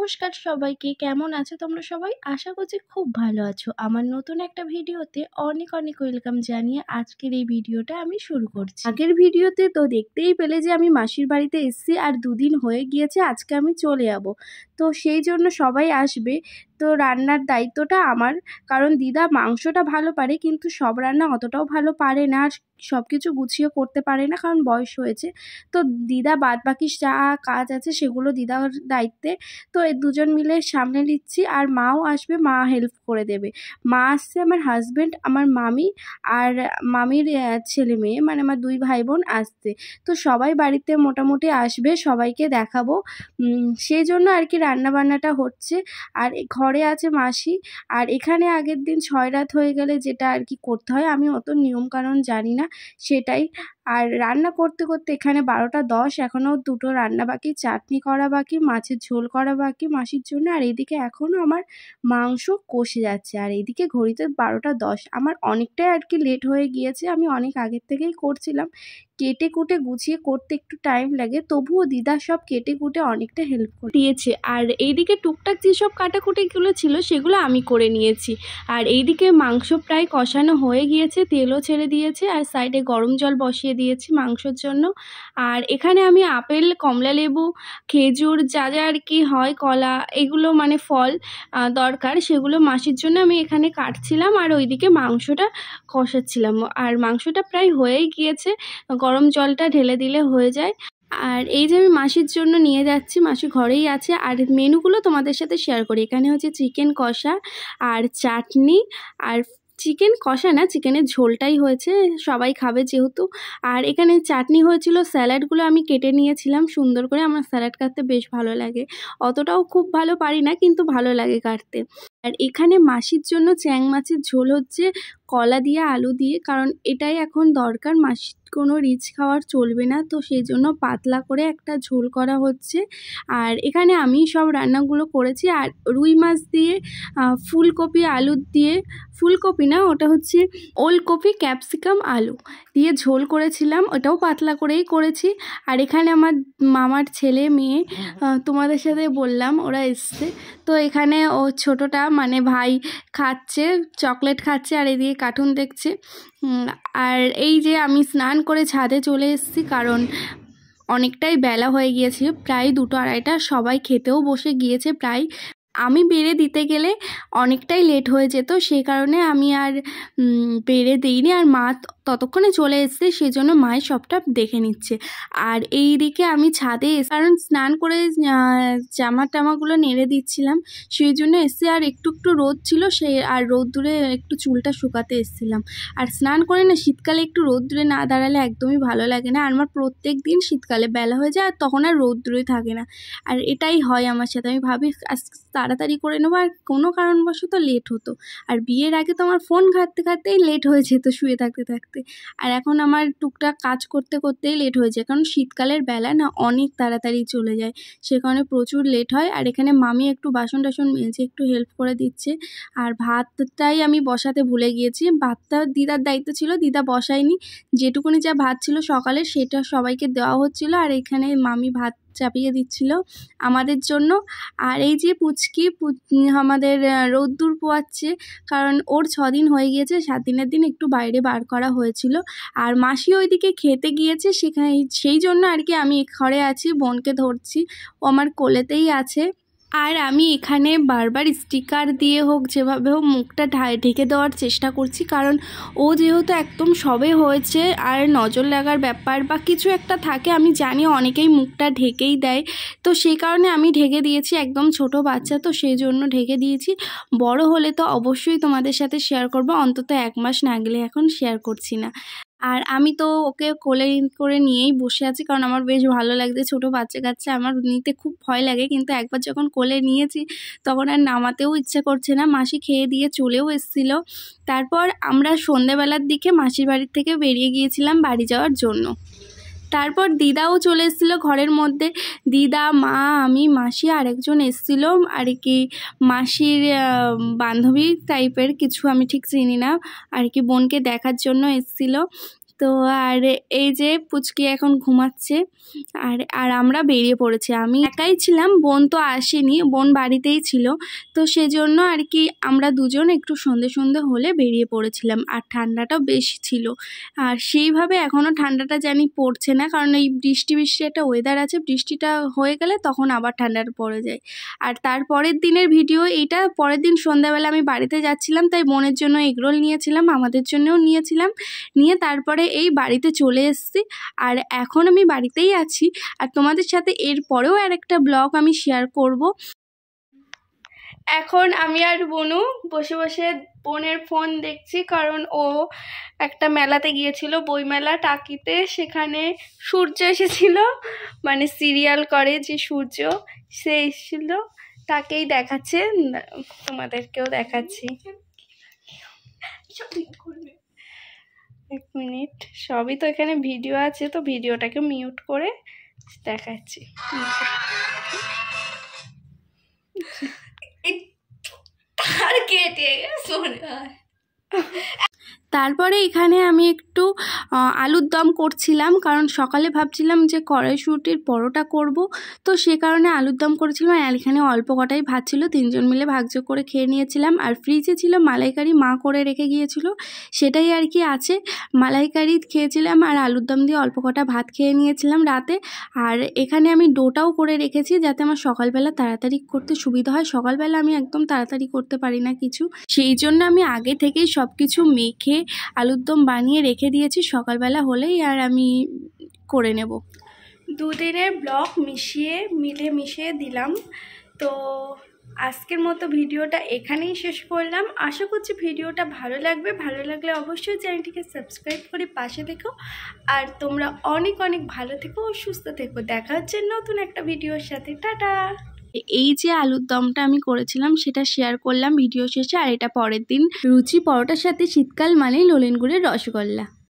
নমস্কার সবাইকে, কেমন আছো তোমরা সবাই? আশা করছি খুব ভালো আছো। আমার নতুন একটা ভিডিওতে অনেক অনেক ওয়েলকাম জানিয়ে আজকের এই ভিডিওটা আমি শুরু করছি। আগের ভিডিওতে তো দেখতেই পেলে যে আমি মাসির বাড়িতে এসেছি আর দুদিন হয়ে গিয়েছে, আজকে আমি চলে যাব। তো সেই জন্য সবাই আসবে, তো রান্নার দায়িত্বটা আমার। কারণ দিদা মাংসটা ভালো পারে, কিন্তু সব রান্না অতটাও ভালো পারে না আর সব কিছু গুছিয়ে করতে পারে না, কারণ বয়স হয়েছে। তো দিদা বাদবাকি যা কাজ আছে সেগুলো দিদার দায়িত্বে। তো এই দুজন মিলে সামনে নিচ্ছি, আর মাও আসবে, মা হেল্প করে দেবে। মা আসছে, আমার হাজব্যান্ড, আমার মামি আর মামির ছেলে মেয়ে, মানে আমার দুই ভাই বোন আসছে। তো সবাই বাড়িতে মোটামুটি আসবে, সবাইকে দেখাবো। সেই জন্য আর কি রান্না বান্নাটা হচ্ছে। আর ঘরে আছে মাসি। আর এখানে আগের দিন 6 রাত হয়ে গেলে যেটা আর কি করতে হয়, আমি অত নিয়মকানুন জানি না, সেটাই। আর রান্না করতে করতে এখানে 12টা 10, এখনও দুটো রান্না বাকি, চাটনি করা বাকি, মাছের ঝোল করা বাকি মাসির জন্য। আর এইদিকে এখনও আমার মাংস কষে যাচ্ছে, আর এইদিকে ঘড়িতে 12টা 10। আমার অনেকটাই আর কি লেট হয়ে গিয়েছে, আমি অনেক আগের থেকেই করছিলাম। কেটে কুটে গুছিয়ে করতে একটু টাইম লাগে, তবুও দিদা সব কেটে কুটে অনেকটা হেল্প করে দিয়েছে। আর এইদিকে টুকটাক যেসব কাটাকুটিগুলো ছিল সেগুলো আমি করে নিয়েছি। আর এইদিকে মাংস প্রায় কষানো হয়ে গিয়েছে, তেলও ছেড়ে দিয়েছে, আর সাইডে গরম জল বসিয়ে দিয়েছি মাংসর জন্য। আর এখানে আমি আপেল, কমলা লেবু, খেজুর, যা যা আর কি হয়, কলা, এগুলো মানে ফল দরকার, সেগুলো মাসির জন্য আমি এখানে কাটছিলাম। আর ওইদিকে মাংসটা কষাচ্ছিলাম। আর মাংসটা প্রায় হয়েই গিয়েছে, গরম জলটা ঢেলে দিলে হয়ে যায়। আর এই যে আমি মাসির জন্য নিয়ে যাচ্ছি, মাসি ঘরেই আছে। আর মেনুগুলো তোমাদের সাথে শেয়ার করি। এখানে হচ্ছে চিকেন কষা আর চাটনি, আর চিকেন কষা না, চিকেনের ঝোলটাই হয়েছে, সবাই খাবে যেহেতু। আর এখানে চাটনি হয়েছিল, স্যালাডগুলো আমি কেটে নিয়েছিলাম সুন্দর করে। আমার স্যালাড কাটতে বেশ ভালো লাগে, অতটাও খুব ভালো পারি না, কিন্তু ভালো লাগে কাটতে। আর এখানে মাসির জন্য চ্যাং মাছের ঝোল হচ্ছে, কলা দিয়ে আলু দিয়ে, কারণ এটাই এখন দরকার। মাসির কোনো রিচ খাওয়ার চলবে না, তো সেই জন্য পাতলা করে একটা ঝোল করা হচ্ছে। আর এখানে আমি সব রান্নাগুলো করেছি। আর রুই মাছ দিয়ে ফুলকপি আলু দিয়ে, ফুলকপি না, ওটা হচ্ছে ওলকপি ক্যাপসিকাম আলু দিয়ে ঝোল করেছিলাম, ওটাও পাতলা করেই করেছি। আর এখানে আমার মামার ছেলে মেয়ে, তোমাদের সাথে বললাম ওরা এসছে। তো এখানে ও ছোটোটা মানে ভাই খাচ্ছে, চকলেট খাচ্ছে, আর এদিকে কার্টুন দেখছে। আর এই যে আমি স্নান করে ছাদে চলে এসেছি, কারণ অনেকটাই বেলা হয়ে গিয়েছে, প্রায় 2টো 2:30। সবাই খেতেও বসে গিয়েছে প্রায়। আমি বেড়ে দিতে গেলে অনেকটাই লেট হয়ে যেত, সেই কারণে আমি আর বেড়ে দিইনি। আর মা ততক্ষণে চলে এসছে, সেই জন্য মায়ের সবটা দেখে নিচ্ছে। আর এই দিকে আমি ছাদে কারণ স্নান করে জামা টামাগুলো নেড়ে দিচ্ছিলাম, সেই জন্য এসে। আর একটু একটু রোদ ছিল, সেই আর রোদ্দুরে একটু চুলটা শুকাতে এসেছিলাম। আর স্নান করে না, শীতকালে একটু রোদ্দুরে না দাঁড়ালে একদমই ভালো লাগে না। আর আমার প্রত্যেক দিন শীতকালে বেলা হয়ে যায়, আর তখন আর রোদ্দুরে থাকে না। আর এটাই হয় আমার সাথে, আমি ভাবি তাড়াতাড়ি করে নেবো, আর কোনো কারণবশত লেট হতো। আর বিয়ের আগে তো আমার ফোন ঘাঁটতে ঘাঁটতেই লেট হয়ে যেত, শুয়ে থাকতে থাকতে। আর এখন আমার টুকটাক কাজ করতে করতেই লেট হয়ে যায়, কারণ শীতকালের বেলা না অনেক তাড়াতাড়ি চলে যায়, সে কারণে প্রচুর লেট হয়। আর এখানে মামি একটু বাসন টাসন মেজে একটু হেল্প করে দিচ্ছে। আর ভাতটাই আমি বসাতে ভুলে গিয়েছি, ভাতটা দিদার দায়িত্ব ছিল, দিদা বসায়নি। যেটুকুনি যা ভাত ছিল সকালে সেটা সবাইকে দেওয়া হচ্ছিল, আর এখানে মামি ভাত চাপিয়ে দিচ্ছিল আমাদের জন্য। আর এই যে পুচকি আমাদের রোদ্দুর পোয়াচ্ছে, কারণ ওর 6 দিন হয়ে গিয়েছে, 7 দিনের দিন একটু বাইরে বার করা হয়েছিল। আর মাসি ওইদিকে খেতে গিয়েছে, সেখানে সেই জন্য আর কি আমি ঘরে আছি, বোনকে ধরছি, ও আমার কোলেতেই আছে। আর আমি এখানে বারবার স্টিকার দিয়ে হোক, যেভাবে হোক মুখটা ঢেকে দেওয়ার চেষ্টা করছি, কারণ ও যেহেতু একদম সবে হয়েছে, আর নজর লাগার ব্যাপার বা কিছু একটা থাকে, আমি জানি অনেকেই মুখটা ঢেকেই দেয়, তো সেই কারণে আমি ঢেকে দিয়েছি। একদম ছোট বাচ্চা তো, সেই জন্য ঢেকে দিয়েছি। বড় হলে তো অবশ্যই তোমাদের সাথে শেয়ার করব, অন্তত 1 মাস না গেলে এখন শেয়ার করছি না। আর আমি তো ওকে কোলে করে নিয়েই বসে আছি, কারণ আমার বেশ ভালো লাগছে। ছোটো বাচ্চা কাচ্চা আমার নিতে খুব ভয় লাগে, কিন্তু একবার যখন কোলে নিয়েছি তখন আর নামাতেও ইচ্ছে করছে না। মাসি খেয়ে দিয়ে চলেও এসেছিলো। তারপর আমরা সন্ধেবেলার দিকে মাসির বাড়ির থেকে বেরিয়ে গিয়েছিলাম বাড়ি যাওয়ার জন্য। তারপর দিদাও চলে এসেছিলো ঘরের মধ্যে, দিদা, মা, আমি, মাসি আর একজন এসেছিলো আর কি, মাসির বান্ধবী টাইপের কিছু, আমি ঠিক চিনি না আর কি, বোনকে দেখার জন্য এসেছিলো। তো আর এই যে পুচকি এখন ঘুমাচ্ছে আর আমরা বেরিয়ে পড়েছি। আমি একাই ছিলাম, বোন তো আসেনি, বোন বাড়িতেই ছিল। তো সেজন্য আর কি আমরা দুজন একটু সন্ধে হলে বেরিয়ে পড়েছিলাম। আর ঠান্ডাটাও বেশি ছিল, আর সেইভাবে এখনও ঠান্ডাটা জানি পড়ছে না, কারণ এই বৃষ্টি একটা ওয়েদার আছে, বৃষ্টিটা হয়ে গেলে তখন আবার ঠান্ডাটা পড়ে যায়। আর তার পরের দিনের ভিডিও এইটা। পরের দিন সন্ধ্যাবেলা আমি বাড়িতে যাচ্ছিলাম, তাই বোনের জন্য এগরোল নিয়েছিলাম, আমাদের জন্যও নিয়েছিলাম, নিয়ে তারপরে এই বাড়িতে চলে এসেছি। আর এখন আমি বাড়িতেই আছি, আর তোমাদের সাথে এর পরেও আরেকটা ব্লগ আমি শেয়ার করব। এখন আমি আর বনু বসে বসে বোনের ফোন দেখছি, কারণ ও একটা মেলাতে গিয়েছিল, বইমেলা টাকিতে। সেখানে সূর্য এসেছিল, মানে সিরিয়াল করে যে সূর্য, সে এসেছিল, তাকেই দেখাচ্ছে, তোমাদেরকেও দেখাচ্ছি। এক মিনিট, সবই তো এখানে ভিডিও আছে, তো ভিডিওটাকে মিউট করে দেখাচ্ছি। তারপরে এখানে আমি একটু আলুর দম করছিলাম, কারণ সকালে ভাবছিলাম যে কড়াইশুঁটির পরোটা করব, তো সে কারণে আলুর দম করেছিলাম। আর এখানে অল্প কটাই ভাত ছিল, তিনজন মিলে ভাগযোগ করে খেয়ে নিয়েছিলাম। আর ফ্রিজে ছিল মালাইকারি, মা করে রেখে গিয়েছিল, সেটাই আর কি আছে। মালাইকারি খেয়েছিলাম আর আলুর দম দিয়ে অল্প কটা ভাত খেয়ে নিয়েছিলাম রাতে। আর এখানে আমি ডোটাও করে রেখেছি, যাতে আমার সকালবেলা তাড়াতাড়ি করতে সুবিধা হয়। সকালবেলা আমি একদম তাড়াতাড়ি করতে পারি না কিছু, সেই জন্য আমি আগে থেকেই সব কিছু মেখে আলুর দম বানিয়ে রেখে দিয়েছি, সকালবেলা হলেই আর আমি করে নেব। দুদিনের ব্লগ মিশিয়ে দিলাম। তো আজকের মতো ভিডিওটা এখানেই শেষ করলাম। আশা করছি ভিডিওটা ভালো লাগবে, ভালো লাগলে অবশ্যই চ্যানেলটিকে সাবস্ক্রাইব করে পাশে থেকো। আর তোমরা অনেক অনেক ভালো থেকো ও সুস্থ থেকো। দেখা হচ্ছে নতুন একটা ভিডিওর সাথে। টাটা। এই যে আলুর দমটা আমি করেছিলাম সেটা শেয়ার করলাম ভিডিও শেষে। আর এটা পরের দিন লুচি পরোটার সাথে, শীতকাল মানেই নলেন গুড়ের রসগোল্লা।